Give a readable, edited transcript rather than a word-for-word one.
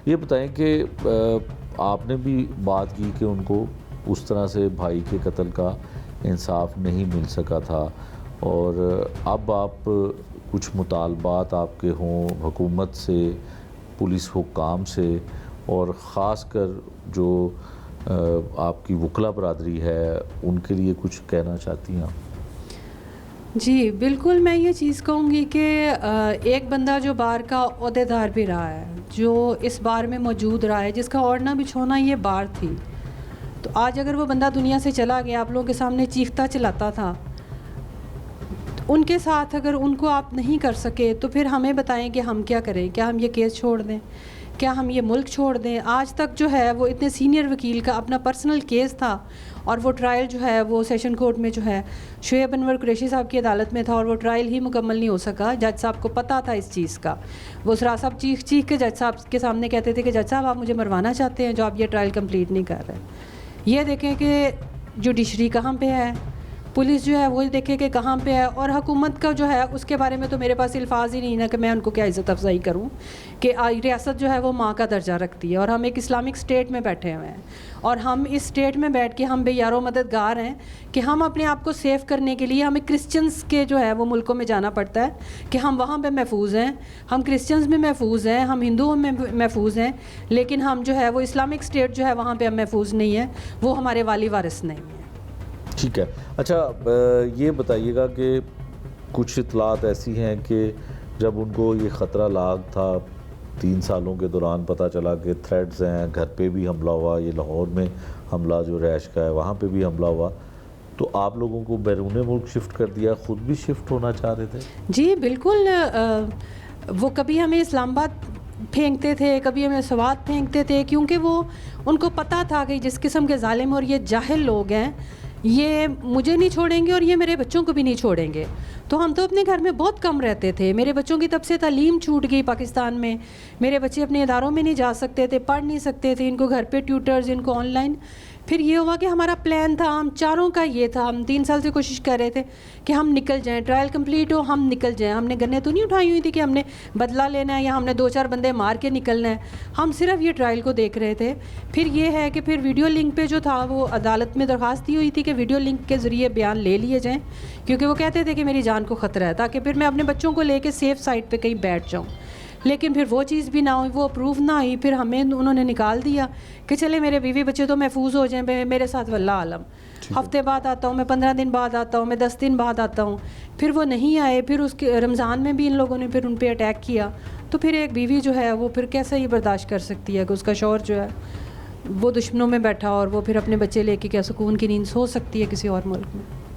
یہ بتائیں کہ آپ نے بھی بات کی کہ ان کو اس طرح سے بھائی کے قتل کا انصاف نہیں مل سکا تھا، اور اب آپ کچھ مطالبات آپ کے ہوں حکومت سے، پولیس حکام سے، اور خاص کر جو آپ کی وکلا برادری ہے ان کے لیے کچھ کہنا چاہتی ہیں آپ؟ جی بالکل، میں یہ چیز کہوں گی کہ ایک بندہ جو بار کا عہدیدار بھی رہا ہے، جو اس بار میں موجود رہا ہے، جس کا اوڑھنا بچھونا یہ بار تھی، تو آج اگر وہ بندہ دنیا سے چلا گیا، آپ لوگوں کے سامنے چیختا چلاتا تھا، ان کے ساتھ اگر ان کو آپ نہیں کر سکے تو پھر ہمیں بتائیں کہ ہم کیا کریں؟ کیا ہم یہ کیس چھوڑ دیں؟ کیا ہم یہ ملک چھوڑ دیں؟ آج تک جو ہے وہ اتنے سینئر وکیل کا اپنا پرسنل کیس تھا، اور وہ ٹرائل جو ہے وہ سیشن کورٹ میں جو ہے شعیب انور قریشی صاحب کی عدالت میں تھا، اور وہ ٹرائل ہی مکمل نہیں ہو سکا۔ جج صاحب کو پتہ تھا اس چیز کا، وہ سرا صاحب چیخ کے جج صاحب کے سامنے کہتے تھے کہ جج صاحب آپ مجھے مروانا چاہتے ہیں جو آپ یہ ٹرائل کمپلیٹ نہیں کر رہے۔ یہ دیکھیں کہ جوڈیشری کہاں پہ ہے، پولیس جو ہے وہ دیکھے کہ کہاں پہ ہے، اور حکومت کا جو ہے اس کے بارے میں تو میرے پاس الفاظ ہی نہیں نا کہ میں ان کو کیا عزت افزائی کروں، کہ ریاست جو ہے وہ ماں کا درجہ رکھتی ہے، اور ہم ایک اسلامک اسٹیٹ میں بیٹھے ہوئے ہیں، اور ہم اس اسٹیٹ میں بیٹھ کے ہم بے یار و مددگار ہیں کہ ہم اپنے آپ کو سیف کرنے کے لیے ہمیں کرسچنز کے جو ہے وہ ملکوں میں جانا پڑتا ہے کہ ہم وہاں پہ محفوظ ہیں، ہم کرسچنز میں محفوظ ہیں، ہم ہندوؤں میں محفوظ ہیں، لیکن ہم جو ہے وہ اسلامک اسٹیٹ جو ہے وہاں پہ ہم محفوظ نہیں ہیں، وہ ہمارے والی وارث نہیں ہیں۔ ٹھیک ہے، اچھا یہ بتائیے گا کہ کچھ اطلاعات ایسی ہیں کہ جب ان کو یہ خطرہ لاحق تھا 3 سالوں کے دوران، پتہ چلا کہ تھریڈز ہیں، گھر پہ بھی حملہ ہوا، یہ لاہور میں حملہ جو رہائش کا ہے وہاں پہ بھی حملہ ہوا، تو آپ لوگوں کو بیرون ملک شفٹ کر دیا، خود بھی شفٹ ہونا چاہ رہے تھے؟ جی بالکل، وہ کبھی ہمیں اسلام آباد پھینکتے تھے، کبھی ہمیں سوات پھینکتے تھے، کیونکہ وہ ان کو پتہ تھا کہ جس قسم کے ظالم اور یہ جاہل لوگ ہیں یہ مجھے نہیں چھوڑیں گے اور یہ میرے بچوں کو بھی نہیں چھوڑیں گے۔ تو ہم تو اپنے گھر میں بہت کم رہتے تھے، میرے بچوں کی تب سے تعلیم چھوٹ گئی پاکستان میں، میرے بچے اپنے اداروں میں نہیں جا سکتے تھے، پڑھ نہیں سکتے تھے، ان کو گھر پہ ٹیوٹرز، ان کو آن لائن۔ پھر یہ ہوا کہ ہمارا پلان تھا، ہم چاروں کا یہ تھا، ہم 3 سال سے کوشش کر رہے تھے کہ ہم نکل جائیں، ٹرائل کمپلیٹ ہو، ہم نکل جائیں۔ ہم نے گنیں تو نہیں اٹھائی ہوئی تھی کہ ہم نے بدلہ لینا ہے یا ہم نے 2-4 بندے مار کے نکلنا ہے، ہم صرف یہ ٹرائل کو دیکھ رہے تھے۔ پھر یہ ہے کہ پھر ویڈیو لنک پہ جو تھا وہ عدالت میں درخواست دی ہوئی تھی کہ ویڈیو لنک کے ذریعے بیان لے لیے جائیں، کیونکہ وہ کہتے تھے کہ میری جان کو خطرہ ہے، تاکہ پھر میں اپنے بچوں کو لے کے سیف سائٹ پہ کہیں بیٹھ جاؤں۔ لیکن پھر وہ چیز بھی نہ ہوئی، وہ اپروو نہ ہوئی، پھر ہمیں انہوں نے نکال دیا کہ چلے میرے بیوی بچے تو محفوظ ہو جائیں، میرے ساتھ واللہ عالم، ہفتے بعد آتا ہوں میں، 15 دن بعد آتا ہوں میں، 10 دن بعد آتا ہوں۔ پھر وہ نہیں آئے، پھر اس کے رمضان میں بھی ان لوگوں نے پھر ان پہ اٹیک کیا، تو پھر ایک بیوی جو ہے وہ پھر کیسے ہی برداشت کر سکتی ہے کہ اس کا شوہر جو ہے وہ دشمنوں میں بیٹھا اور وہ پھر اپنے بچے لے کے کیا سکون کی نیند سو سکتی ہے کسی اور ملک میں؟